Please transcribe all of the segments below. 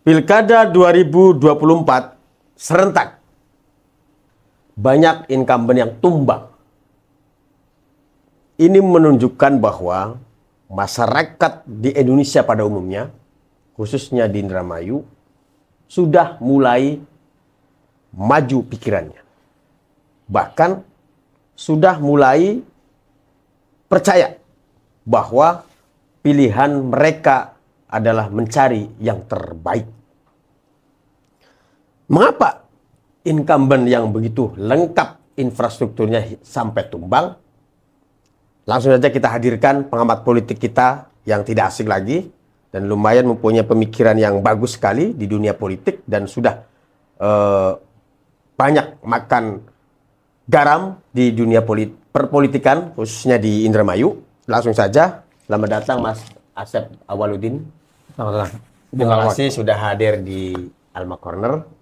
Pilkada 2024 serentak. Banyak incumbent yang tumbang. Ini menunjukkan bahwa masyarakat di Indonesia pada umumnya, khususnya di Indramayu, sudah mulai maju pikirannya. Bahkan sudah mulai percaya bahwa pilihan mereka adalah mencari yang terbaik. Mengapa incumbent yang begitu lengkap infrastrukturnya sampai tumbang? Langsung saja kita hadirkan pengamat politik kita yang tidak asing lagi dan lumayan mempunyai pemikiran yang bagus sekali di dunia politik dan sudah banyak makan garam di dunia perpolitikan khususnya di Indramayu. Langsung saja, selamat datang Mas Asep Awaludin. Selamat datang. Terima kasih sudah hadir di Alma Corner.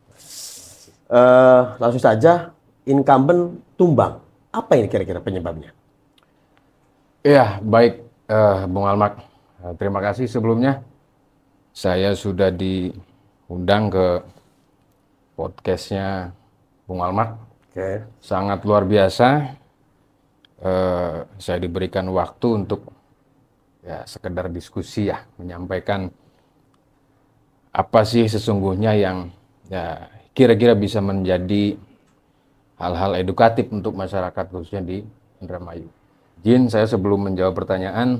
Langsung saja, incumbent tumbang. Apa ini kira-kira penyebabnya? Iya, baik Bung Almak. Terima kasih sebelumnya. Saya sudah diundang ke podcastnya Bung Almak. Oke. Sangat luar biasa. Saya diberikan waktu untuk ya sekedar diskusi ya, menyampaikan apa sih sesungguhnya yang ya kira-kira bisa menjadi hal-hal edukatif untuk masyarakat khususnya di Indramayu. Izin saya sebelum menjawab pertanyaan,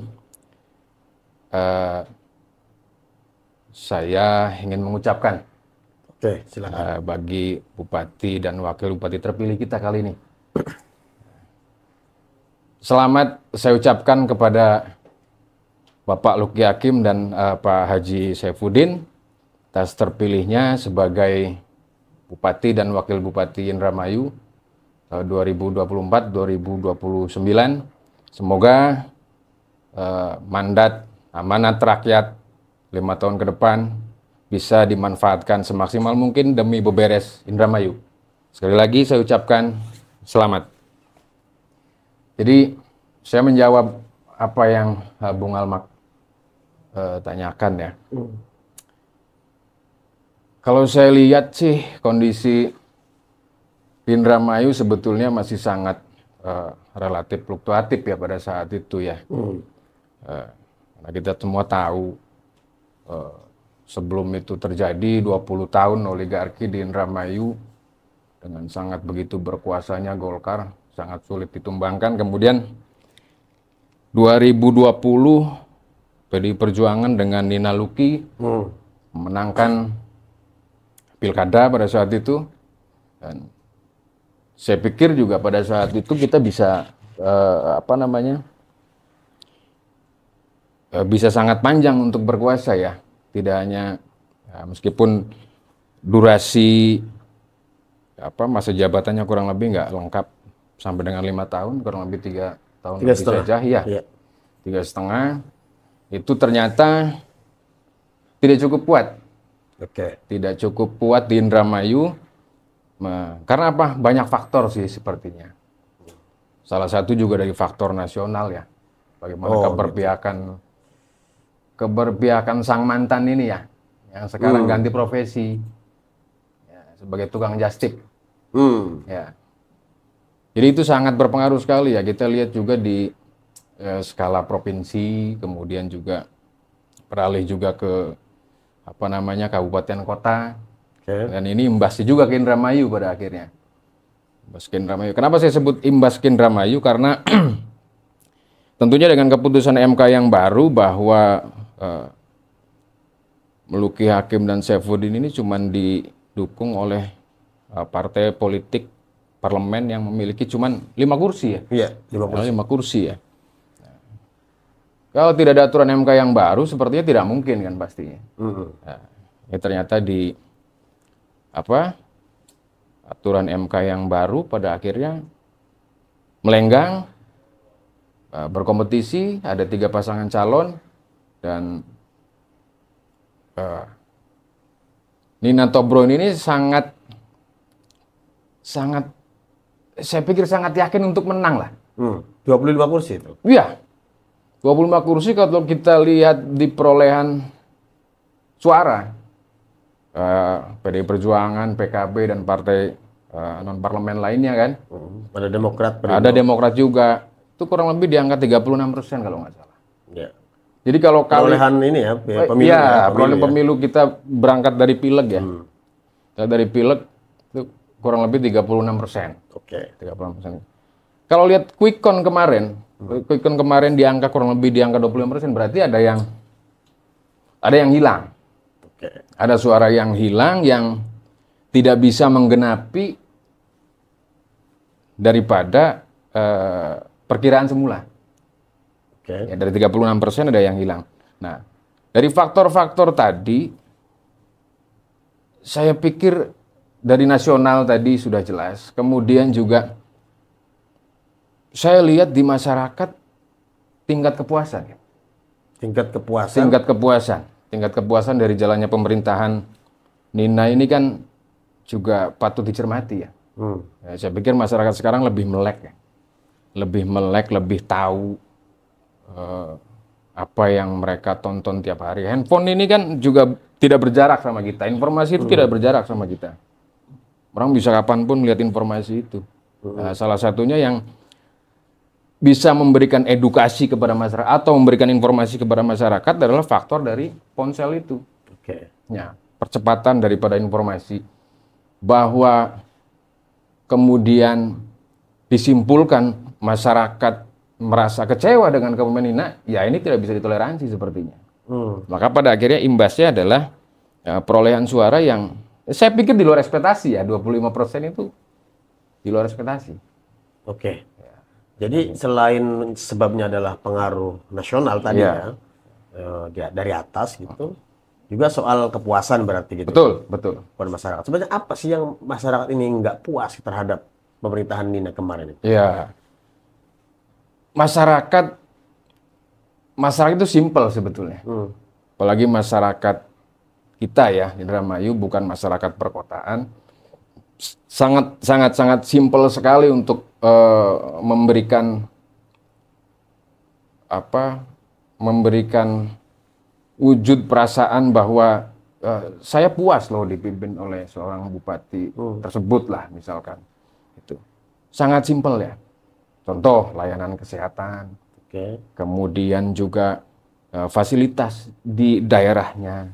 saya ingin mengucapkan Oke, silakan. bagi Bupati dan Wakil Bupati terpilih kita kali ini. Selamat saya ucapkan kepada Bapak Luki Hakim dan Pak Haji Saifuddin atas terpilihnya sebagai Bupati dan Wakil Bupati Indramayu 2024-2029. Semoga mandat amanat rakyat 5 tahun ke depan bisa dimanfaatkan semaksimal mungkin demi beberes Indramayu. Sekali lagi saya ucapkan selamat. Jadi saya menjawab apa yang Bung Almak tanyakan ya. Kalau saya lihat sih kondisi di Indramayu sebetulnya masih sangat relatif fluktuatif ya pada saat itu ya. Karena kita semua tahu sebelum itu terjadi 20 tahun oligarki di Indramayu dengan sangat begitu berkuasanya Golkar sangat sulit ditumbangkan. Kemudian 2020 PDI Perjuangan dengan Nina Luki memenangkan pilkada pada saat itu dan saya pikir juga pada saat itu kita bisa bisa sangat panjang untuk berkuasa ya. Tidak hanya meskipun durasi masa jabatannya kurang lebih nggak lengkap sampai dengan 5 tahun, kurang lebih 3 tahun lebih saja ya. 3,5 itu ternyata tidak cukup kuat. Tidak cukup kuat di Indramayu. Karena apa? Banyak faktor sih sepertinya. Salah satu juga dari faktor nasional ya. Bagaimana keberpihakan sang mantan ini ya, yang sekarang ganti profesi ya, sebagai tukang jastip. Ya. Jadi itu sangat berpengaruh sekali ya. Kita lihat juga di skala provinsi, kemudian juga beralih juga ke kabupaten kota. Dan ini imbasnya juga ke Indramayu pada akhirnya. Imbas ke Indramayu. Kenapa saya sebut imbas ke Indramayu? Karena tentunya dengan keputusan MK yang baru bahwa Luki Hakim dan Saifuddin ini cuma didukung oleh partai politik parlemen yang memiliki cuma 5 kursi ya. Iya, 5 kursi ya. Kalau tidak ada aturan MK yang baru, sepertinya tidak mungkin kan pastinya. Ya ternyata di aturan MK yang baru pada akhirnya melenggang, berkompetisi, ada 3 pasangan calon dan Nina Tobron ini sangat saya pikir sangat yakin untuk menang lah. 25 kursi itu. Iya. 25 kursi kalau kita lihat di perolehan suara PDI Perjuangan, PKB dan partai non parlemen lainnya kan. Ada Demokrat, Ada Demokrat juga. Itu kurang lebih di angka 36% kalau nggak salah. Ya. Jadi kalau perolehan ini ya, pemilu ya, perolehan pemilu kita berangkat dari pileg ya. Dari pileg itu kurang lebih 36%. Oke. 36%. Kalau lihat quick count kemarin, di angka kurang lebih di angka 25%, berarti ada yang hilang. Oke. Ada suara yang hilang yang tidak bisa menggenapi daripada perkiraan semula. Oke. Ya, dari 36% ada yang hilang. Nah, dari faktor-faktor tadi, saya pikir dari nasional tadi sudah jelas. Kemudian juga saya lihat di masyarakat tingkat kepuasan. Tingkat kepuasan. Tingkat kepuasan dari jalannya pemerintahan Nina ini kan juga patut dicermati ya. Ya, saya pikir masyarakat sekarang lebih melek ya. Lebih tahu apa yang mereka tonton tiap hari. Handphone ini kan juga tidak berjarak sama kita. Informasi itu tidak berjarak sama kita. Orang bisa kapanpun melihat informasi itu. Nah, salah satunya yang bisa memberikan edukasi kepada masyarakat atau memberikan informasi kepada masyarakat adalah faktor dari ponsel itu. Oke. Ya, percepatan daripada informasi. Bahwa kemudian disimpulkan masyarakat merasa kecewa dengan kepemimpinan Nina, ya ini tidak bisa ditoleransi sepertinya. Maka pada akhirnya imbasnya adalah perolehan suara yang saya pikir di luar ekspektasi ya, 25% itu di luar ekspektasi. Oke. Jadi selain sebabnya adalah pengaruh nasional tadi dari atas gitu, juga soal kepuasan berarti gitu. Betul. Pada masyarakat. Sebenarnya apa sih yang masyarakat ini nggak puas terhadap pemerintahan Nina kemarin itu? Ya, masyarakat itu simpel sebetulnya. Apalagi masyarakat kita ya di Indramayu bukan masyarakat perkotaan. Sangat simpel sekali untuk memberikan wujud perasaan bahwa saya puas loh dipimpin oleh seorang bupati tersebut lah misalkan. Itu sangat simpel ya. Contoh layanan kesehatan, kemudian juga fasilitas di daerahnya,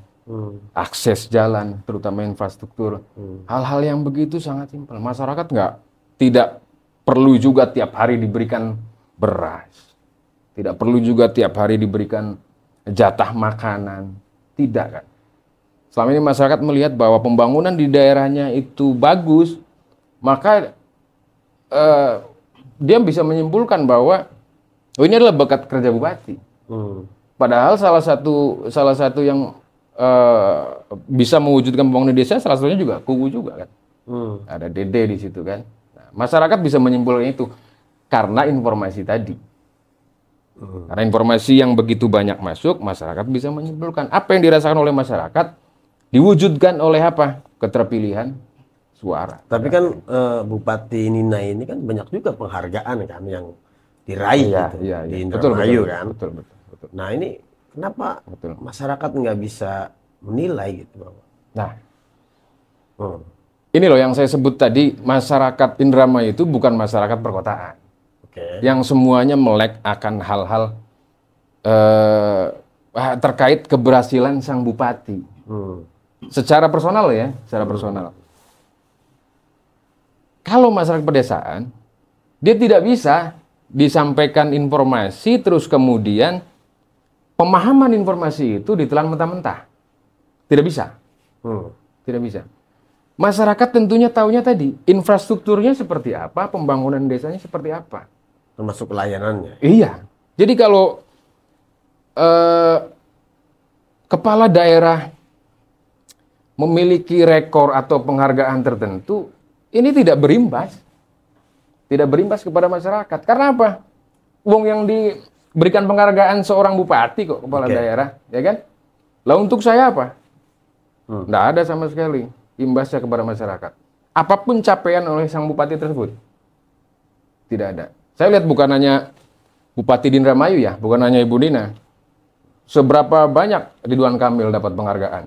akses jalan, terutama infrastruktur, hal-hal yang begitu sangat simpel. Masyarakat tidak perlu juga tiap hari diberikan beras, tidak perlu juga tiap hari diberikan jatah makanan, tidak kan? Selama ini masyarakat melihat bahwa pembangunan di daerahnya itu bagus, maka dia bisa menyimpulkan bahwa ini adalah bakat kerja bupati. Padahal salah satu yang bisa mewujudkan pembangunan desa salah satunya juga Kubu juga kan. Ada Dede di situ kan. Nah, masyarakat bisa menyimpulkan itu karena informasi tadi. Karena informasi yang begitu banyak masuk, masyarakat bisa menyimpulkan apa yang dirasakan oleh masyarakat diwujudkan oleh apa? Keterpilihan suara. Tapi kan Bupati Nina ini kan banyak juga penghargaan kan yang diraih di Indramayu kan. Betul. Nah ini kenapa masyarakat nggak bisa menilai gitu Bapak? Nah, ini loh yang saya sebut tadi, masyarakat Indramayu itu bukan masyarakat perkotaan. Yang semuanya melek akan hal-hal terkait keberhasilan sang bupati. Secara personal ya, secara personal. Kalau masyarakat pedesaan, dia tidak bisa disampaikan informasi terus kemudian pemahaman informasi itu ditelan mentah-mentah. Tidak bisa. Tidak bisa. Masyarakat tentunya taunya tadi, infrastrukturnya seperti apa, pembangunan desanya seperti apa. Termasuk layanannya. Iya. Jadi kalau kepala daerah memiliki rekor atau penghargaan tertentu, ini tidak berimbas. Tidak berimbas kepada masyarakat. Karena apa? Wong yang diberikan penghargaan seorang bupati kok, kepala daerah. Ya kan? Lah untuk saya apa? Nggak ada sama sekali imbasnya kepada masyarakat. Apapun capaian oleh sang bupati tersebut. Tidak ada. Saya lihat bukan hanya Bupati di Indramayu ya, bukan hanya Ibu Nina. Seberapa banyak Ridwan Kamil dapat penghargaan.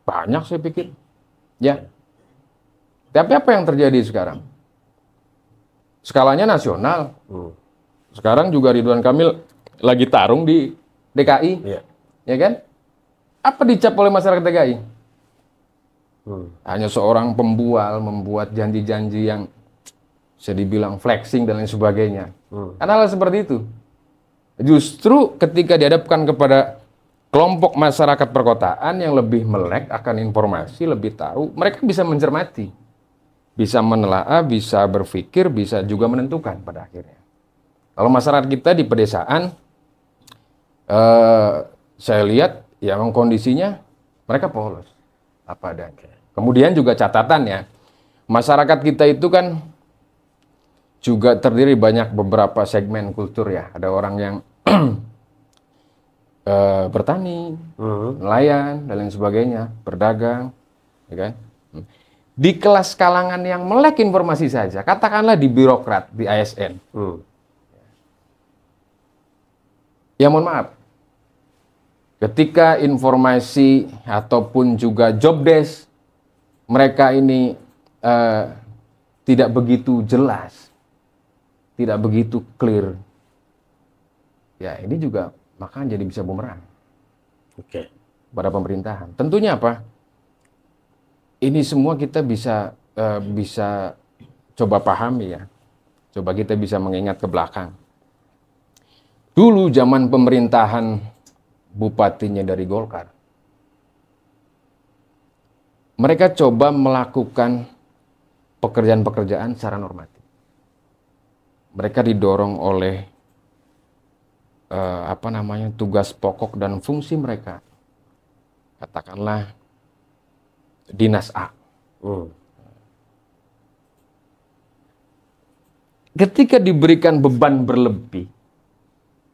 Banyak saya pikir. Ya. Tapi apa yang terjadi sekarang? Skalanya nasional. Sekarang juga Ridwan Kamil lagi tarung di DKI. Ya kan? Apa dicap oleh masyarakat DKI? Hanya seorang pembual membuat janji-janji yang bisa dibilang flexing dan lain sebagainya. Karena hal seperti itu. Justru ketika dihadapkan kepada kelompok masyarakat perkotaan yang lebih melek akan informasi, lebih tahu, mereka bisa mencermati. Bisa menelaah, bisa berpikir, bisa juga menentukan pada akhirnya. Kalau masyarakat kita di pedesaan, saya lihat ya memang kondisinya mereka polos apa adanya. Kemudian juga catatannya, masyarakat kita itu kan juga terdiri banyak beberapa segmen kultur ya. Ada orang yang bertani, nelayan, dan lain sebagainya, berdagang, ya kan? Di kelas kalangan yang melek informasi saja, katakanlah di birokrat, di ASN. Ya mohon maaf, ketika informasi ataupun juga job desk mereka ini tidak begitu jelas, tidak begitu clear, ya ini juga maka jadi bisa bumerang pada pemerintahan. Tentunya apa? Ini semua kita bisa coba pahami ya. Coba kita bisa mengingat ke belakang. Dulu zaman pemerintahan bupatinya dari Golkar, mereka coba melakukan pekerjaan-pekerjaan secara normatif. Mereka didorong oleh tugas pokok dan fungsi mereka. Katakanlah Dinas A. Ketika diberikan beban berlebih,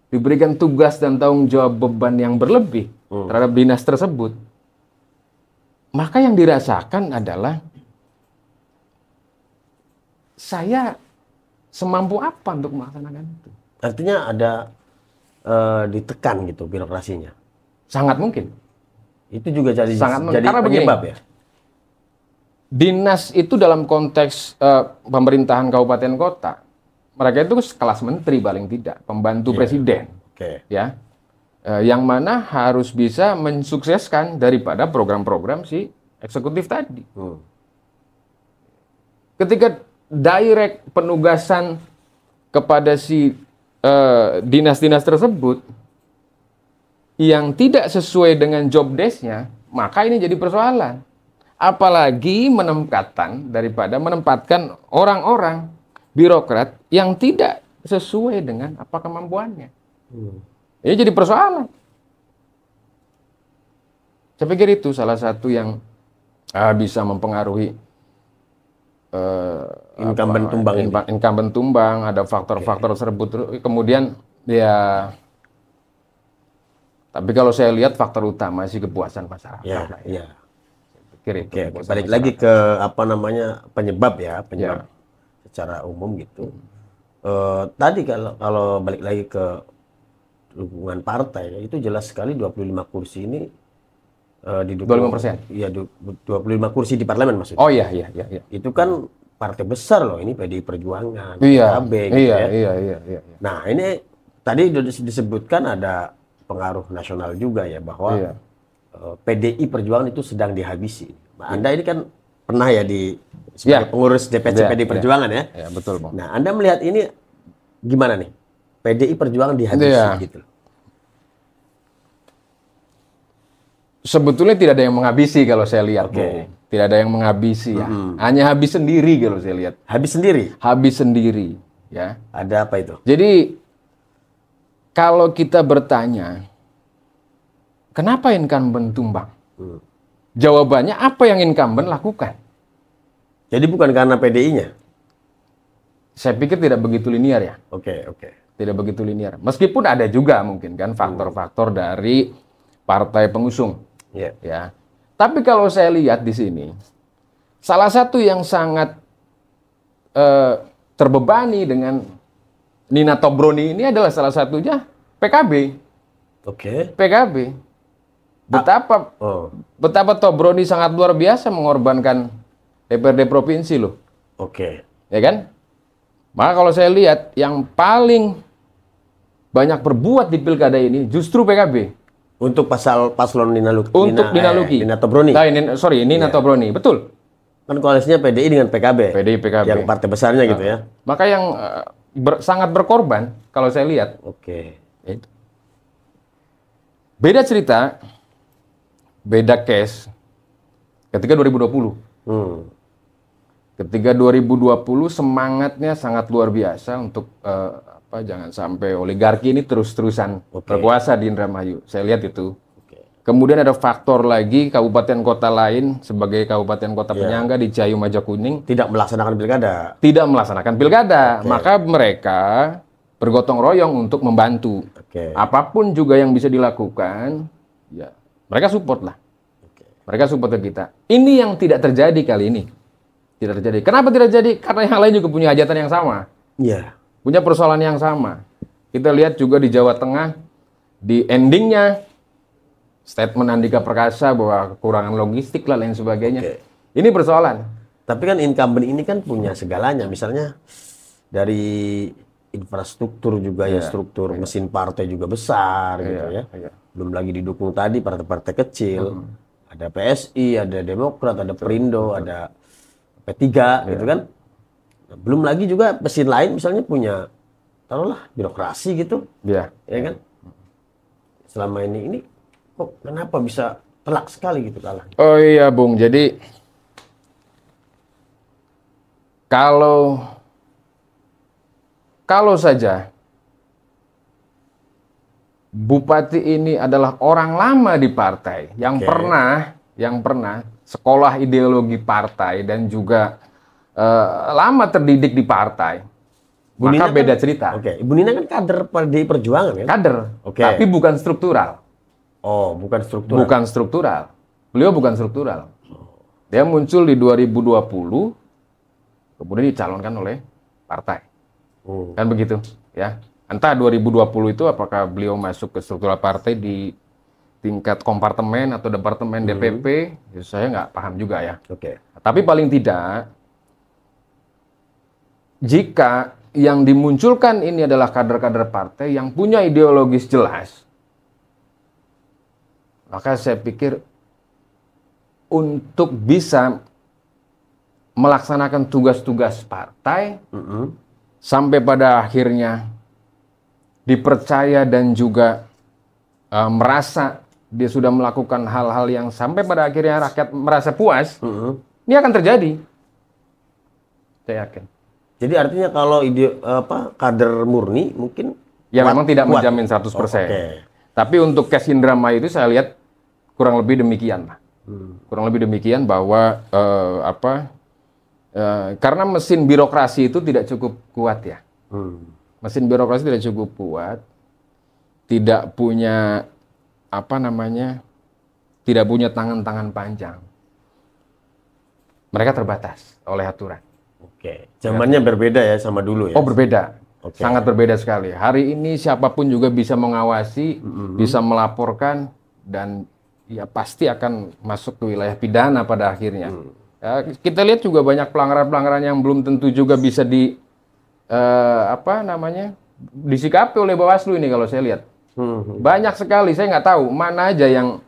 diberikan tugas dan tanggung jawab beban yang berlebih terhadap dinas tersebut, maka yang dirasakan adalah saya semampu apa untuk melaksanakan itu. Artinya ada ditekan gitu birokrasinya. Sangat mungkin. Itu juga jadi karena penyebab begini, ya. Dinas itu dalam konteks pemerintahan kabupaten kota, mereka itu kelas menteri paling tidak, pembantu presiden, ya, yang mana harus bisa mensukseskan daripada program-program si eksekutif tadi. Ketika direct penugasan kepada si dinas-dinas tersebut yang tidak sesuai dengan job desk-nya, maka ini jadi persoalan. Apalagi menempatkan orang-orang birokrat yang tidak sesuai dengan apa kemampuannya. Ini jadi persoalan. Saya pikir itu salah satu yang bisa mempengaruhi incumbent tumbang, ada faktor-faktor tersebut. Kemudian ya, tapi kalau saya lihat faktor utama sih kepuasan masyarakat. Balik lagi ke penyebab secara umum gitu. Tadi kalau balik lagi ke dukungan partai, itu jelas sekali 25 kursi ini didukung 25%. Iya, 25 kursi di parlemen maksudnya. Oh iya. Itu kan partai besar loh, ini PDI Perjuangan, PKB gitu iya. Nah, ini tadi disebutkan ada pengaruh nasional juga ya, bahwa PDI Perjuangan itu sedang dihabisi. Nah, Anda ini kan pernah ya sebagai pengurus DPC PDI Perjuangan ya. Ya, betul, Bang. Nah, Anda melihat ini gimana nih? PDI Perjuangan dihabisi gitu. Sebetulnya tidak ada yang menghabisi kalau saya lihat. Tidak ada yang menghabisi ya. Hanya habis sendiri kalau saya lihat. Habis sendiri? Habis sendiri. Ya. Ada apa itu? Jadi, kalau kita bertanya, kenapa incumbent tumbang? Jawabannya apa yang incumbent lakukan? Jadi bukan karena PDI-nya? Saya pikir tidak begitu linear ya. Oke. Tidak begitu linear. Meskipun ada juga mungkin kan faktor-faktor dari partai pengusung. Ya. Tapi kalau saya lihat di sini, salah satu yang sangat terbebani dengan Nina Tobroni ini adalah salah satunya PKB. PKB. betapa Tobroni sangat luar biasa mengorbankan DPRD provinsi loh. Oke. Ya kan? Maka kalau saya lihat yang paling banyak berbuat di pilkada ini justru PKB. Untuk paslon Nina Luki. Nina Tobroni. Nina Tobroni. Betul. Kan koalisinya PDI dengan PKB. PKB. Yang partai besarnya gitu ya. Maka yang sangat berkorban kalau saya lihat. Oke. Itu. Beda cerita, beda case ketika 2020. Ketika 2020 semangatnya sangat luar biasa untuk jangan sampai oligarki ini terus-terusan berkuasa di Indramayu. Saya lihat itu. Kemudian ada faktor lagi kabupaten kota lain sebagai kabupaten kota penyangga di Ciayu Majakuning tidak melaksanakan pilkada. Tidak melaksanakan pilkada, maka mereka bergotong royong untuk membantu. Apapun juga yang bisa dilakukan, ya mereka support lah. Mereka support ke kita. Ini yang tidak terjadi kali ini. Tidak terjadi. Kenapa tidak terjadi? Karena yang lain juga punya hajatan yang sama. Iya. Punya persoalan yang sama. Kita lihat juga di Jawa Tengah, di endingnya, statement Andika Perkasa bahwa kekurangan logistik lah lain sebagainya. Ini persoalan. Tapi kan incumbent ini kan punya segalanya. Misalnya dari infrastruktur juga struktur mesin partai juga besar gitu ya. Belum lagi didukung tadi partai-partai kecil. Ada PSI, ada Demokrat, ada Perindo, ada P3 gitu kan. Belum lagi juga mesin lain misalnya punya taruhlah birokrasi gitu. Ya kan. Selama ini kok kenapa bisa telak sekali gitu kalah? Oh iya Bung, jadi kalau saja Bupati ini adalah orang lama di partai yang pernah sekolah ideologi partai dan juga lama terdidik di partai, maka beda cerita. Ibu Nina kan kader PDI Perjuangan kan? Kader, tapi bukan struktural. Oh, bukan struktural. Bukan struktural. Beliau bukan struktural. Dia muncul di 2020, kemudian dicalonkan oleh partai. Kan begitu, ya. Entah 2020 itu apakah beliau masuk ke struktural partai di tingkat kompartemen atau departemen DPP, ya saya nggak paham juga ya. Tapi paling tidak, jika yang dimunculkan ini adalah kader-kader partai yang punya ideologis jelas, maka saya pikir untuk bisa melaksanakan tugas-tugas partai sampai pada akhirnya dipercaya dan juga merasa dia sudah melakukan hal-hal yang sampai pada akhirnya rakyat merasa puas, ini akan terjadi. Saya yakin. Jadi artinya kalau kader murni mungkin ya memang tidak menjamin 100%. Tapi untuk case Indramayu itu saya lihat kurang lebih demikian lah. Kurang lebih demikian bahwa karena mesin birokrasi itu tidak cukup kuat ya. Mesin birokrasi tidak cukup kuat, tidak punya tidak punya tangan-tangan panjang. Mereka terbatas oleh aturan. Zamannya berbeda ya sama dulu ya. Oh berbeda, sangat berbeda sekali. Hari ini siapapun juga bisa mengawasi, bisa melaporkan dan ya pasti akan masuk ke wilayah pidana pada akhirnya. Ya, kita lihat juga banyak pelanggaran-pelanggaran yang belum tentu juga bisa disikapi oleh Bawaslu ini kalau saya lihat. Banyak sekali, saya nggak tahu mana aja yang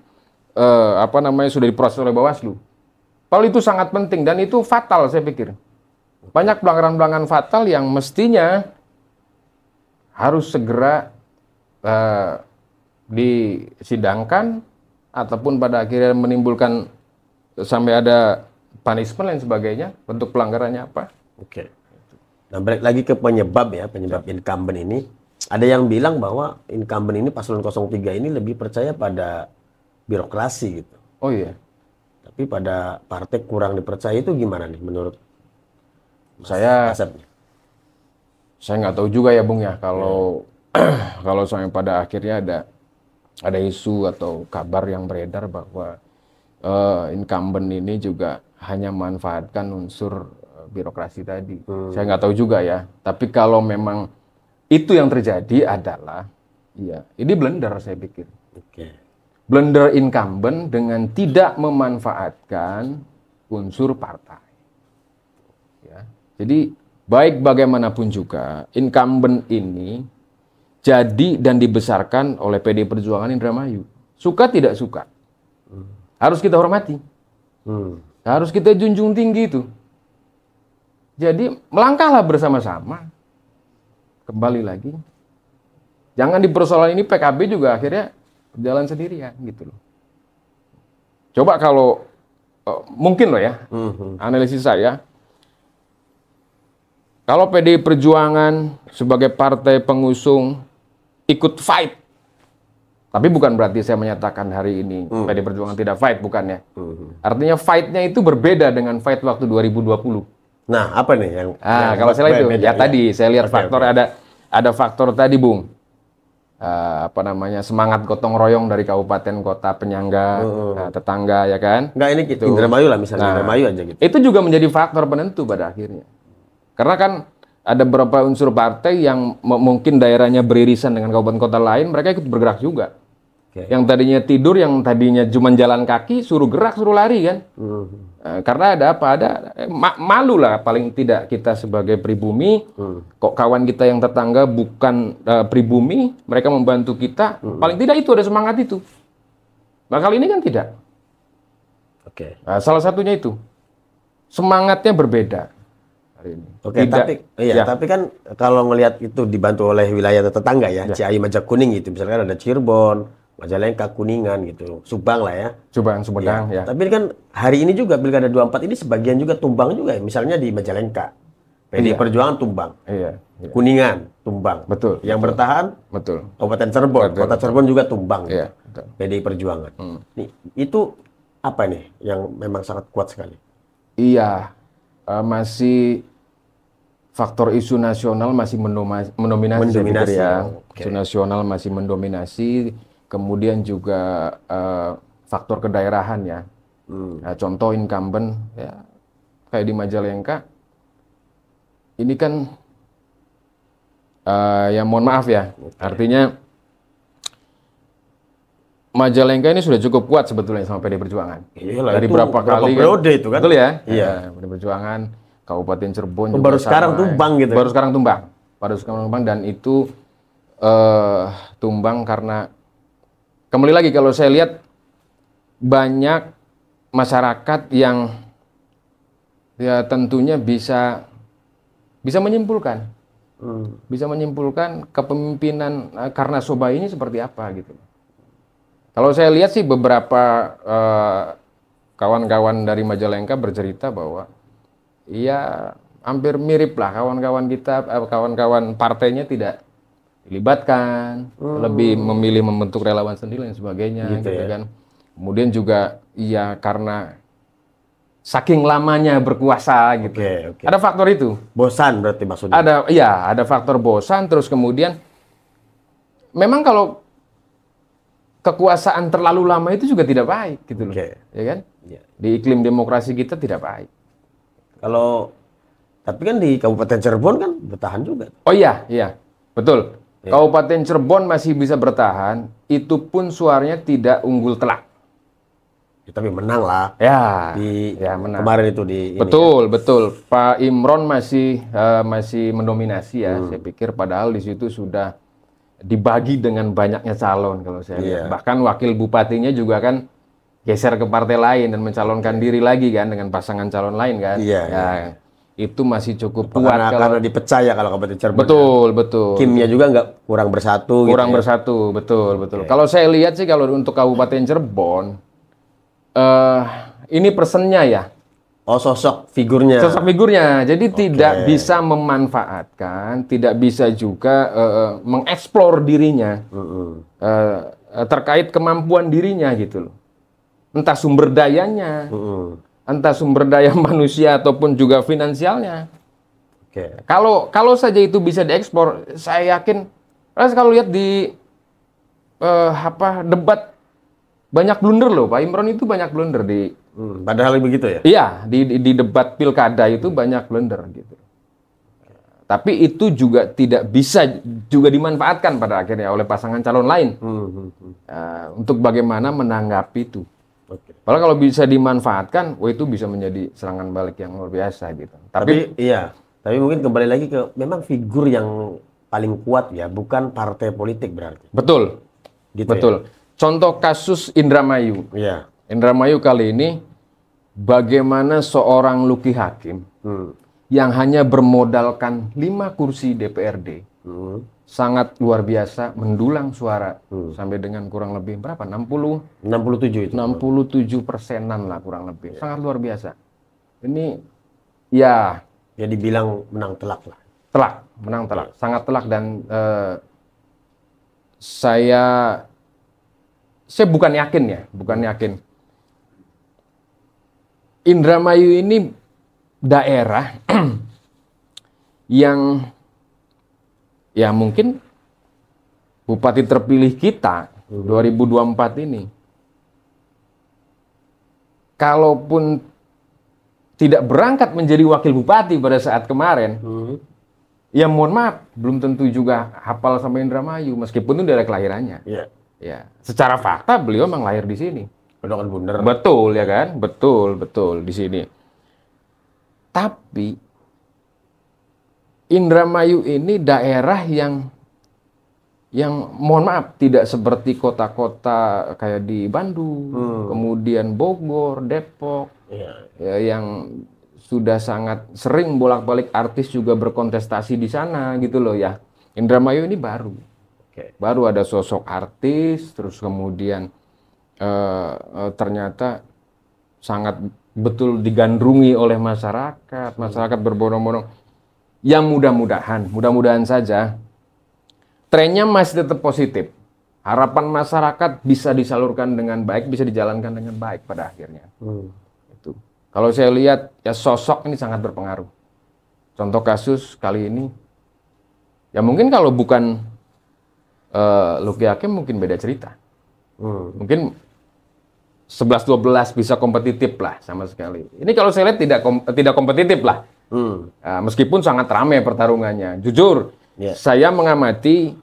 sudah diproses oleh Bawaslu. Kalau itu sangat penting dan itu fatal saya pikir. Banyak pelanggaran-pelanggaran fatal yang mestinya harus segera disidangkan ataupun pada akhirnya menimbulkan sampai ada punishment dan sebagainya, bentuk pelanggarannya apa. Nah, balik lagi ke penyebab incumbent ini. Ada yang bilang bahwa incumbent ini paslon 03 ini lebih percaya pada birokrasi gitu. Oh iya. Tapi pada partai kurang dipercaya, itu gimana nih menurut saya nggak tahu juga ya Bung ya kalau kalau sampai pada akhirnya ada isu atau kabar yang beredar bahwa incumbent ini juga hanya memanfaatkan unsur birokrasi tadi. Saya nggak tahu juga ya. Tapi kalau memang itu yang terjadi adalah, ya ini blunder saya pikir. blunder incumbent dengan tidak memanfaatkan unsur partai. Ya. Jadi baik bagaimanapun juga incumbent ini jadi dan dibesarkan oleh PD Perjuangan Indramayu. Suka tidak suka, harus kita hormati, harus kita junjung tinggi itu. Jadi melangkahlah bersama-sama. Kembali lagi, jangan di persoalan ini PKB juga akhirnya berjalan sendirian gitu loh. Coba kalau mungkin loh ya, analisis saya, kalau PDI Perjuangan sebagai partai pengusung ikut fight, tapi bukan berarti saya menyatakan hari ini PDI Perjuangan tidak fight, bukannya. Artinya fight-nya itu berbeda dengan fight waktu 2020. Nah, apa nih yang kalau saya itu ya tadi saya lihat faktor ada faktor tadi, Bung. Semangat gotong royong dari kabupaten kota penyangga, tetangga, ya kan? Enggak, ini gitu. Indramayu lah misalnya, Indramayu aja gitu. Itu juga menjadi faktor penentu pada akhirnya. Karena kan ada beberapa unsur partai yang mungkin daerahnya beririsan dengan kabupaten kota lain, mereka ikut bergerak juga. Yang tadinya tidur, yang tadinya cuma jalan kaki, suruh gerak, suruh lari kan. Karena ada apa? Malu lah paling tidak kita sebagai pribumi. Kok kawan kita yang tetangga bukan pribumi, mereka membantu kita. Paling tidak itu ada semangat itu. Nah kali ini kan tidak. Nah, salah satunya itu. Semangatnya berbeda. Hari ini. Tapi kan kalau ngelihat itu dibantu oleh wilayah tetangga ya. Ciayi, Majakuning gitu. Misalkan ada Cirebon, Majalengka, Kuningan gitu, Subang lah ya. Subang, Sumedang ya. Tapi kan hari ini juga Pilkada 24 ini sebagian juga tumbang juga ya. Misalnya di Majalengka, PDI Perjuangan tumbang. Kuningan tumbang. Betul. Yang bertahan Kabupaten Cirebon, Kota Cirebon juga tumbang. PDI Perjuangan. Nih, itu apa nih yang memang sangat kuat sekali? Iya, masih faktor isu nasional masih mendominasi. Ya. Isu nasional masih mendominasi. Kemudian juga faktor kedaerahan ya. Nah, contoh incumbent ya kayak di Majalengka. Ini kan ya mohon maaf ya. Artinya Majalengka ini sudah cukup kuat sebetulnya sama PD Perjuangan. Iyalah, dari berapa kali periode itu kan. Betul ya? Iya. PD Perjuangan Kabupaten Cirebon juga baru sekarang tumbang gitu. Baru sekarang tumbang dan itu tumbang karena kembali lagi kalau saya lihat banyak masyarakat yang ya tentunya bisa menyimpulkan kepemimpinan karena Soba ini seperti apa gitu. Kalau saya lihat sih beberapa kawan-kawan dari Majalengka bercerita bahwa ya hampir mirip lah kawan-kawan kita, kawan-kawan partainya tidak dilibatkan, lebih memilih membentuk relawan sendiri dan sebagainya gitu ya. Kan. Kemudian juga ya karena saking lamanya berkuasa gitu. Ada faktor itu. Bosan berarti maksudnya. Ada faktor bosan, terus kemudian memang kalau kekuasaan terlalu lama itu juga tidak baik gitu loh. Ya kan? Di iklim demokrasi kita tidak baik. Tapi kan di Kabupaten Cirebon kan bertahan juga. Oh iya, betul. Kabupaten Cirebon masih bisa bertahan, itu pun suaranya tidak unggul telak. Ya, tapi menang lah. Menang. Kemarin itu di betul. Pak Imron masih mendominasi ya. Saya pikir padahal di situ sudah dibagi dengan banyaknya calon kalau saya lihat. Bahkan wakil bupatinya juga kan geser ke partai lain dan mencalonkan diri lagi kan dengan pasangan calon lain kan. Itu masih cukup kuat karena dipecah ya kalau Kabupaten Cirebon. Betul. Kimnya juga kurang bersatu. Betul. Kalau saya lihat sih kalau untuk Kabupaten Cirebon, ini personnya ya. Oh, sosok figurnya. Jadi tidak bisa memanfaatkan, tidak bisa juga mengeksplor dirinya terkait kemampuan dirinya gitu loh. Entah sumber dayanya. Entah sumber daya manusia ataupun juga finansialnya. Kalau saja itu bisa diekspor, saya yakin. Kalau lihat di debat banyak blunder loh, Pak Imron itu banyak blunder di. Padahal begitu ya? Iya, di debat pilkada itu banyak blunder gitu. Tapi itu juga tidak bisa juga dimanfaatkan pada akhirnya oleh pasangan calon lain untuk bagaimana menanggapi itu. Padahal kalau bisa dimanfaatkan, itu bisa menjadi serangan balik yang luar biasa gitu. Tapi iya, tapi mungkin kembali lagi ke memang figur yang paling kuat ya, bukan partai politik berarti. Betul, gitu betul. Ya? Contoh kasus Indramayu. Iya. Indramayu kali ini, bagaimana seorang Luki Hakim yang hanya bermodalkan 5 kursi DPRD, sangat luar biasa mendulang suara sampai dengan kurang lebih berapa? 67 itu. 67%-an lah kurang lebih. Sangat luar biasa. Ini ya dibilang menang telak lah. Telak, menang telak. Sangat telak dan saya bukan yakin ya, bukan yakin. Indramayu ini daerah yang ya mungkin bupati terpilih kita 2024 ini, kalaupun tidak berangkat menjadi wakil bupati pada saat kemarin, ya mohon maaf, belum tentu juga hafal sama Indramayu, meskipun itu daerah kelahirannya. Ya, secara fakta beliau memang lahir di sini. Benar bener. Betul ya kan, betul di sini. Tapi Indramayu ini daerah yang mohon maaf tidak seperti kota-kota kayak di Bandung, kemudian Bogor, Depok, ya, yang sudah sangat sering bolak-balik artis juga berkontestasi di sana gitu loh ya. Indramayu ini baru, baru ada sosok artis, terus kemudian ternyata sangat betul digandrungi oleh masyarakat, masyarakat berbondong-bondong. Yang mudah-mudahan saja trennya masih tetap positif. Harapan masyarakat bisa disalurkan dengan baik, bisa dijalankan dengan baik pada akhirnya. Itu. Kalau saya lihat ya sosok ini sangat berpengaruh. Contoh kasus kali ini, ya mungkin kalau bukan Luki Hakim mungkin beda cerita. Mungkin 11-12 bisa kompetitif lah sama sekali. Ini kalau saya lihat tidak kompetitif lah. Meskipun sangat ramai pertarungannya. Jujur, saya mengamati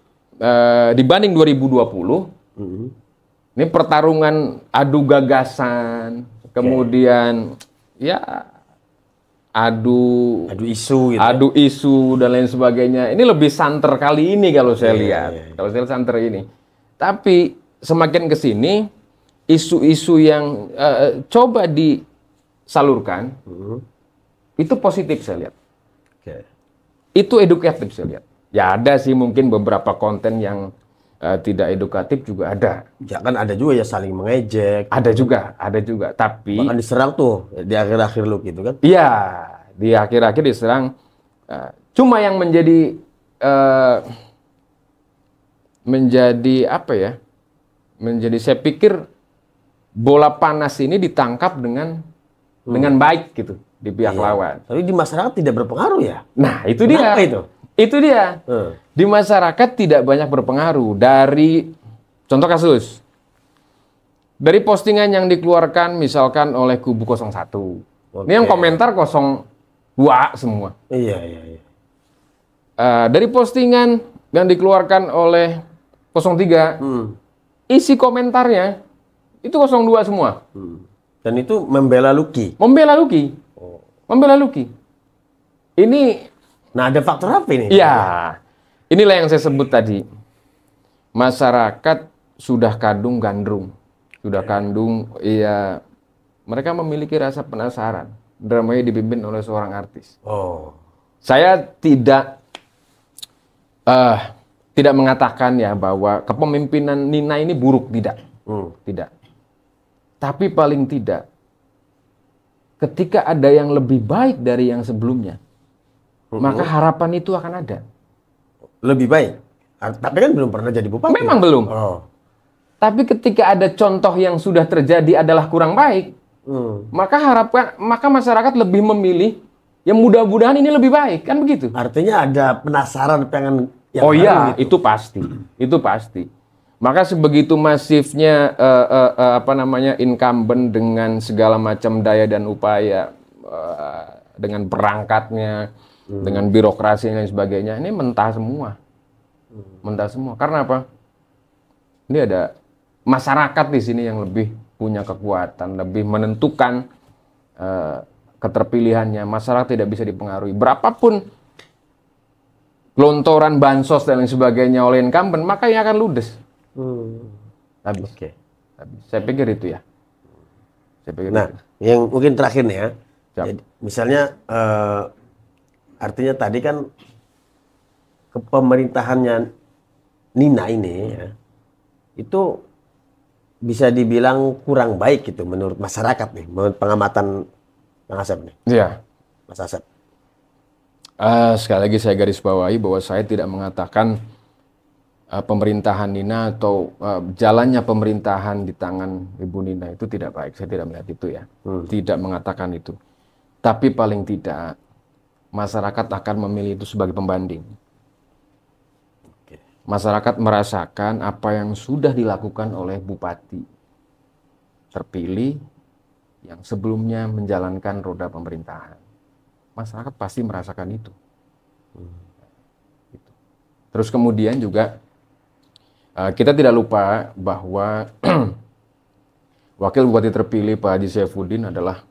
dibanding 2020, ini pertarungan adu gagasan, kemudian ya adu isu, gitu. Adu isu dan lain sebagainya. Ini lebih santer kali ini kalau saya lihat. Kalau saya lihat santer ini. Tapi semakin ke sini, isu-isu yang coba disalurkan, itu positif saya lihat. Itu edukatif saya lihat. Ya ada sih mungkin beberapa konten yang tidak edukatif juga ada. Ya kan ada juga ya saling mengejek. Ada juga. Tapi bahkan diserang tuh di akhir-akhir lu gitu kan? Iya, di akhir-akhir diserang. Cuma yang menjadi apa ya? Menjadi saya pikir bola panas ini ditangkap dengan baik gitu di pihak lawan. Tapi di masyarakat tidak berpengaruh ya? Nah, itu dia. Itu dia. Di masyarakat tidak banyak berpengaruh. Dari contoh kasus. Dari postingan yang dikeluarkan misalkan oleh kubu 01. Ini yang komentar 02 semua. Iya. Dari postingan yang dikeluarkan oleh 03, isi komentarnya itu 02 semua. Dan itu membela Luki. Membela Luki. Ini, nah ada faktor apa ini? Ya, inilah yang saya sebut tadi. Masyarakat sudah kandung-gandrung. Iya, mereka memiliki rasa penasaran. Dramanya dipimpin oleh seorang artis. Saya tidak mengatakan ya bahwa kepemimpinan Nina ini buruk, tidak. Tidak. Tapi paling tidak, ketika ada yang lebih baik dari yang sebelumnya, maka harapan itu akan ada. Lebih baik? Tapi kan belum pernah jadi bupati. Memang belum. Tapi ketika ada contoh yang sudah terjadi adalah kurang baik, maka masyarakat lebih memilih yang mudah-mudahan ini lebih baik, kan begitu? Artinya ada penasaran pengen yang baru iya, gitu. Itu pasti. Maka sebegitu masifnya incumbent dengan segala macam daya dan upaya, dengan perangkatnya, dengan birokrasi dan lain sebagainya, ini mentah semua. Mentah semua. Karena apa? Ini ada masyarakat di sini yang lebih punya kekuatan, lebih menentukan keterpilihannya. Masyarakat tidak bisa dipengaruhi. Berapapun gelontoran bansos dan lain sebagainya oleh incumbent, maka yang akan ludes. Habis. Oke. Habis. Saya pikir itu ya. Saya pikir Nah, itu. yang mungkin terakhir nih ya. Siap. Jadi, misalnya artinya tadi kan kepemerintahannya Nina ini ya, itu bisa dibilang kurang baik gitu menurut masyarakat nih, menurut pengamatan Bang Asep nih. Iya. Mas Asep. Sekali lagi saya garis bawahi bahwa saya tidak mengatakan pemerintahan Nina atau jalannya pemerintahan di tangan Ibu Nina itu tidak baik. Saya tidak melihat itu ya. Tidak mengatakan itu. Tapi paling tidak masyarakat akan memilih itu sebagai pembanding. Masyarakat merasakan apa yang sudah dilakukan oleh bupati terpilih yang sebelumnya menjalankan roda pemerintahan. Masyarakat pasti merasakan itu. Terus kemudian juga kita tidak lupa bahwa wakil bupati terpilih Pak Haji Saifuddin adalah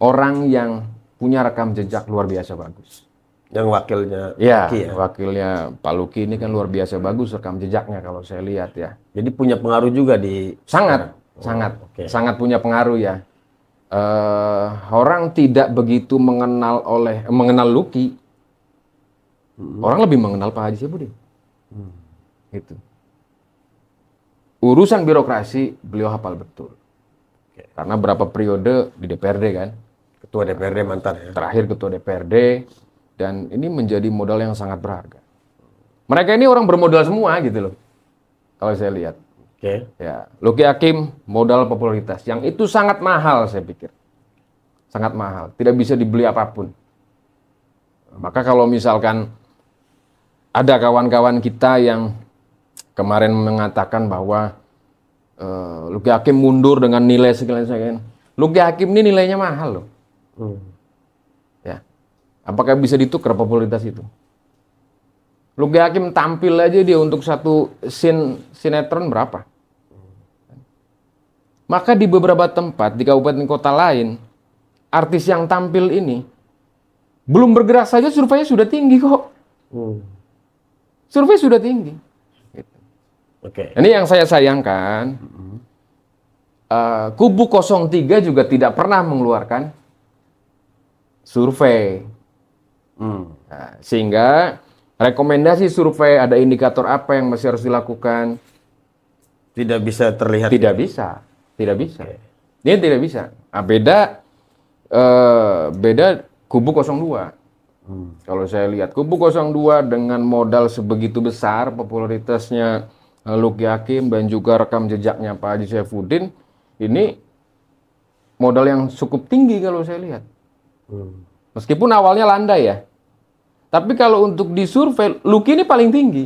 orang yang punya rekam jejak luar biasa bagus. Yang wakilnya Ya, Luki ya. wakilnya Pak Luki ini kan luar biasa bagus rekam jejaknya kalau saya lihat ya. Jadi punya pengaruh juga di Sangat, oke. sangat punya pengaruh ya. Orang tidak begitu mengenal Luki. Orang lebih mengenal Pak Haji Saifuddin. Itu. Urusan birokrasi beliau hafal betul. Karena berapa periode di DPRD kan. Ketua DPRD mantan ya. Terakhir ketua DPRD. Dan ini menjadi modal yang sangat berharga. Mereka ini orang bermodal semua gitu loh. Kalau saya lihat. Oke. Ya, Luki Hakim modal popularitas yang itu sangat mahal saya pikir. Sangat mahal, tidak bisa dibeli apapun. Maka kalau misalkan ada kawan-kawan kita yang kemarin mengatakan bahwa Luki Hakim mundur dengan nilai sekian. Luki Hakim ini nilainya mahal loh. Ya. Apakah bisa ditukar popularitas itu? Luki Hakim tampil aja dia untuk satu sinetron berapa? Maka di beberapa tempat di kabupaten kota lain, artis yang tampil ini belum bergerak saja surveinya sudah tinggi kok. Survei sudah tinggi. Gitu. Oke. Ini yang saya sayangkan. Kubu 03 juga tidak pernah mengeluarkan survei. Nah, sehingga rekomendasi survei ada indikator apa yang masih harus dilakukan? Tidak bisa terlihat. Tidak bisa. Ini tidak bisa. Nah, beda kubu 02. Kalau saya lihat kubu 02 dengan modal sebegitu besar popularitasnya Luki Hakim dan juga rekam jejaknya Pak Haji Saifuddin, ini modal yang cukup tinggi kalau saya lihat. Meskipun awalnya landai ya. Tapi kalau untuk disurvei, Luki ini paling tinggi.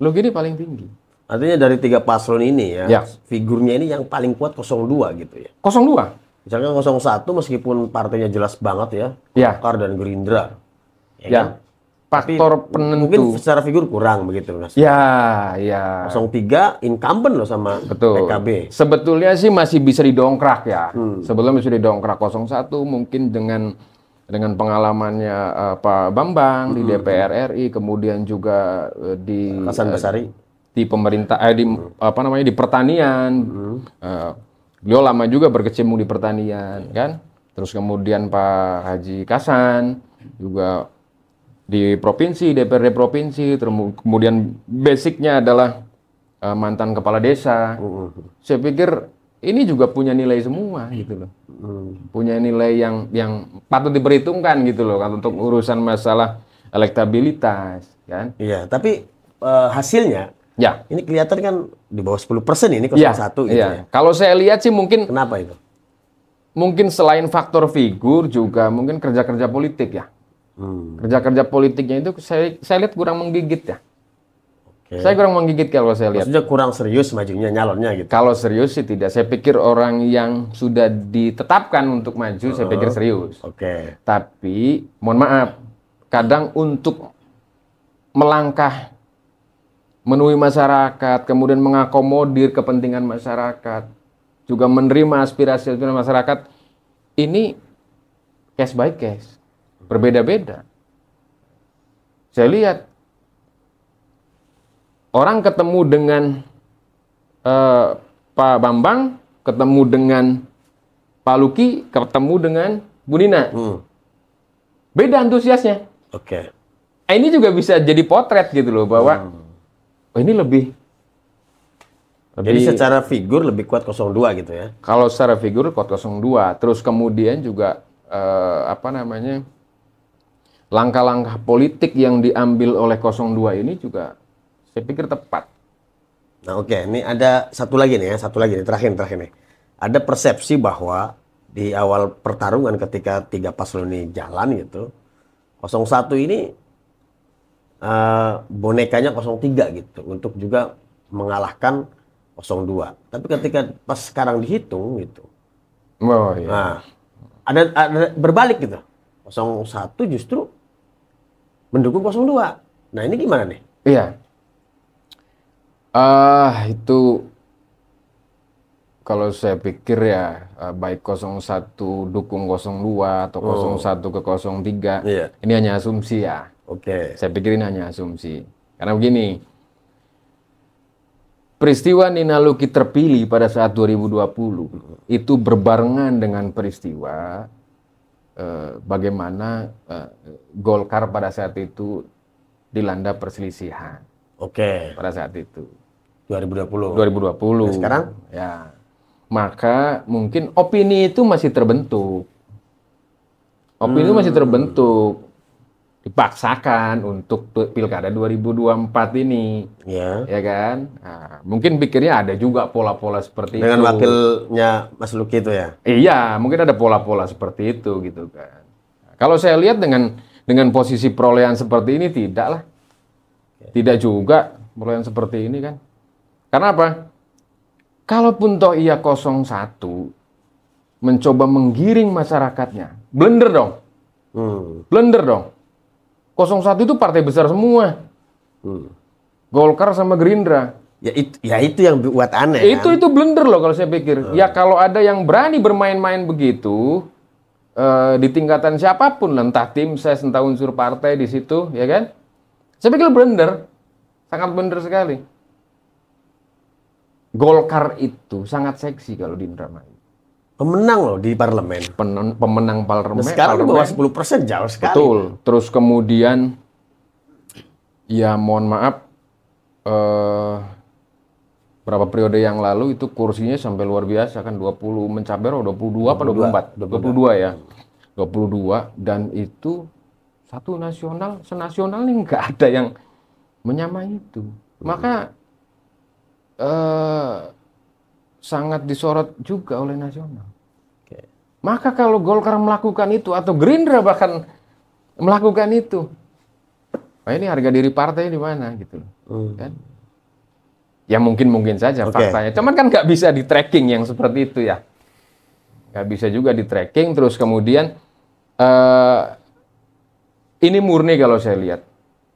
Luki ini paling tinggi. Artinya dari 3 paslon ini ya, Ya. figurnya ini yang paling kuat 02 gitu ya. 02. Misalkan 01 meskipun partainya jelas banget ya, Ya. Golkar dan Gerindra. Ya. Faktor penentu. Mungkin secara figur kurang begitu Mas. Ya. 03 incumbent loh sama Betul. PKB. Sebetulnya sih masih bisa didongkrak ya. Sebelumnya bisa didongkrak 01 mungkin dengan pengalamannya Pak Bambang di DPR RI, kemudian juga di Hasan Basari. di pemerintah di pertanian. Beliau lama juga berkecimpung di pertanian kan. Terus kemudian Pak Haji Kasan juga di provinsi, DPRD provinsi, kemudian basicnya adalah mantan kepala desa. Saya pikir ini juga punya nilai semua gitu loh. Punya nilai yang patut diperhitungkan gitu loh kan untuk urusan masalah elektabilitas kan. Iya, tapi hasilnya Ya. ini kelihatan kan di bawah 10% ini 01 gitu ya. Kalau saya lihat sih mungkin Kenapa itu? selain faktor figur juga mungkin kerja-kerja politik ya. Kerja-kerja politiknya itu saya lihat kurang menggigit ya. Saya kurang menggigit kalau saya lihat. Maksudnya kurang serius majunya nyalonnya gitu. Kalau serius sih tidak. Saya pikir orang yang sudah ditetapkan untuk maju, saya pikir serius. Oke. Tapi, mohon maaf, kadang untuk melangkah menemui masyarakat, kemudian mengakomodir kepentingan masyarakat, juga menerima aspirasi masyarakat, ini case by case, berbeda-beda. Saya lihat orang ketemu dengan Pak Bambang, ketemu dengan Pak Luki, ketemu dengan Bu Nina. Beda antusiasnya. Oke. Ini juga bisa jadi potret gitu loh, bahwa ini lebih. Jadi secara figur lebih kuat 02 gitu ya? Kalau secara figur kuat 02. Terus kemudian juga, langkah-langkah politik yang diambil oleh 02 ini juga saya pikir tepat. Nah oke, ini ada satu lagi nih, terakhir nih. Ada persepsi bahwa di awal pertarungan ketika 3 paslon ini jalan gitu, 01 ini bonekanya 03 gitu, untuk juga mengalahkan 02. Tapi ketika pas sekarang dihitung gitu, nah ada berbalik gitu, 01 justru mendukung 02. Nah ini gimana nih? Iya. Itu kalau saya pikir ya, baik 01 dukung 02 atau 01 ke 03, ini hanya asumsi ya. Oke. Saya pikir ini hanya asumsi. Karena begini, peristiwa Nina Luki terpilih pada saat 2020 itu berbarengan dengan peristiwa bagaimana Golkar pada saat itu dilanda perselisihan. Oke. Pada saat itu. 2020. Nah, sekarang? Ya. Maka mungkin opini itu masih terbentuk. Opini itu masih terbentuk. Dipaksakan untuk pilkada 2024 ini. Ya. Ya kan? Nah, mungkin pikirnya ada juga pola-pola seperti itu. Dengan wakilnya Mas Luki itu ya? Iya, mungkin ada pola-pola seperti itu gitu kan. Nah, kalau saya lihat dengan posisi perolehan seperti ini tidak lah. Tidak juga perolehan seperti ini kan. Karena apa? Kalaupun toh iya 01 mencoba menggiring masyarakatnya, blunder dong. Blunder dong. 01 itu partai besar semua. Golkar sama Gerindra. Ya itu yang buat aneh. Itu blunder loh kalau saya pikir. Ya kalau ada yang berani bermain-main begitu di tingkatan siapapun, entah tim ses, entah unsur partai di situ, ya kan? Saya pikir blunder. Sangat blunder sekali. Golkar itu sangat seksi kalau di Indramayu. Pemenang loh di parlemen. Pemenang parlemen. Sekarang di bawah 10%, jauh sekali. Betul. Terus kemudian, ya mohon maaf, berapa periode yang lalu itu kursinya sampai luar biasa kan, 20 mencapai 22 apa 24? 22 ya. 22, dan itu satu nasional, senasional nih nggak ada yang menyamai itu. Maka sangat disorot juga oleh nasional. Maka kalau Golkar melakukan itu atau Gerindra bahkan melakukan itu, nah ini harga diri partai di mana gitu, kan? Ya mungkin saja faktanya. Cuman kan nggak bisa di tracking yang seperti itu ya, nggak bisa juga di tracking. Terus kemudian ini murni kalau saya lihat,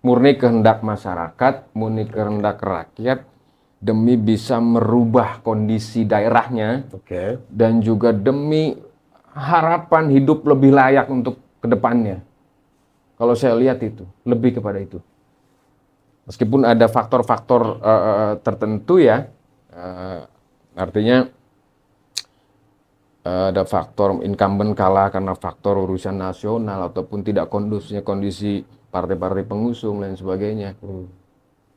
murni kehendak masyarakat, murni kehendak rakyat, demi bisa merubah kondisi daerahnya, dan juga demi harapan hidup lebih layak untuk kedepannya. Kalau saya lihat itu, lebih kepada itu. Meskipun ada faktor-faktor tertentu ya, artinya ada faktor incumbent kalah karena faktor urusan nasional ataupun tidak kondusifnya kondisi partai-partai pengusung dan sebagainya.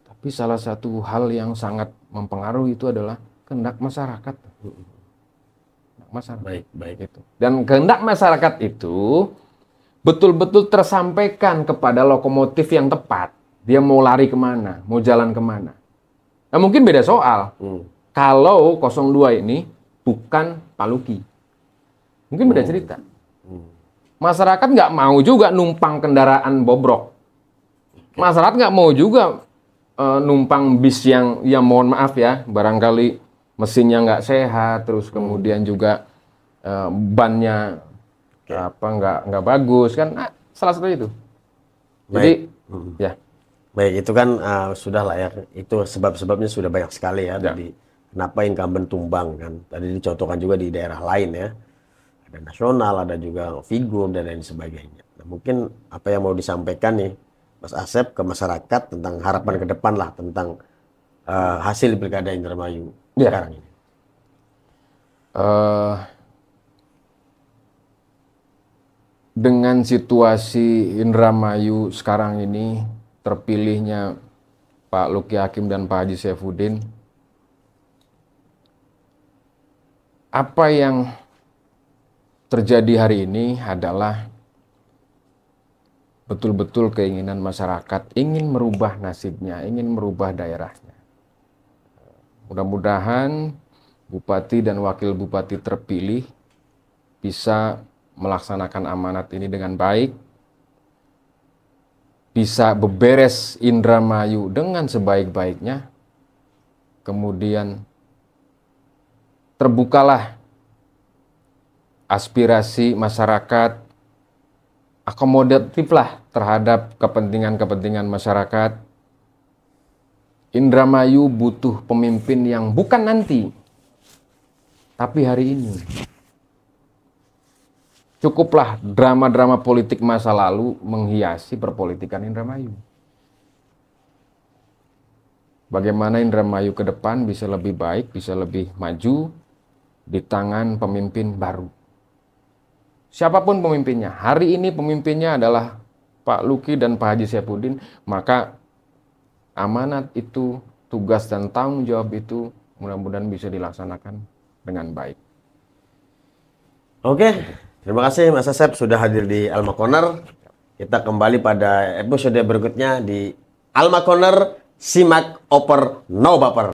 Tapi salah satu hal yang sangat mempengaruhi itu adalah kehendak masyarakat. Baik itu. Dan kehendak masyarakat itu betul-betul tersampaikan kepada lokomotif yang tepat. Dia mau lari kemana, mau jalan kemana. Nah, mungkin beda soal. Kalau 02 ini bukan Pak Luki. Mungkin beda cerita. Masyarakat nggak mau juga numpang kendaraan bobrok. Masyarakat nggak mau juga numpang bis yang mohon maaf ya, barangkali mesinnya nggak sehat, terus kemudian juga bannya nggak bagus kan, salah satu itu. Jadi ya. Baik, itu kan sudah lah ya, itu sebab-sebabnya sudah banyak sekali ya. Jadi kenapa incumbent tumbang kan? Tadi dicontohkan juga di daerah lain ya, ada nasional, ada juga figur dan lain sebagainya. Nah, mungkin apa yang mau disampaikan nih Mas Asep ke masyarakat tentang harapan ke depan lah tentang hasil Pilkada Indramayu sekarang ini. Dengan situasi Indramayu sekarang ini, terpilihnya Pak Luki Hakim dan Pak Haji Saifuddin, apa yang terjadi hari ini adalah betul-betul keinginan masyarakat ingin merubah nasibnya, ingin merubah daerahnya. Mudah-mudahan Bupati dan Wakil Bupati terpilih bisa melaksanakan amanat ini dengan baik, bisa beberes Indramayu dengan sebaik-baiknya, kemudian terbukalah aspirasi masyarakat, akomodatif lah terhadap kepentingan-kepentingan masyarakat. Indramayu butuh pemimpin yang bukan nanti, tapi hari ini. Cukuplah drama-drama politik masa lalu menghiasi perpolitikan Indramayu. Bagaimana Indramayu ke depan bisa lebih baik, bisa lebih maju di tangan pemimpin baru. Siapapun pemimpinnya, hari ini pemimpinnya adalah Pak Luki dan Pak Haji Saifuddin, maka amanat itu, tugas dan tanggung jawab itu mudah-mudahan bisa dilaksanakan dengan baik. Oke, terima kasih Mas Asep sudah hadir di Alma Corner. Kita kembali pada episode berikutnya di Alma Corner, simak oper no baper.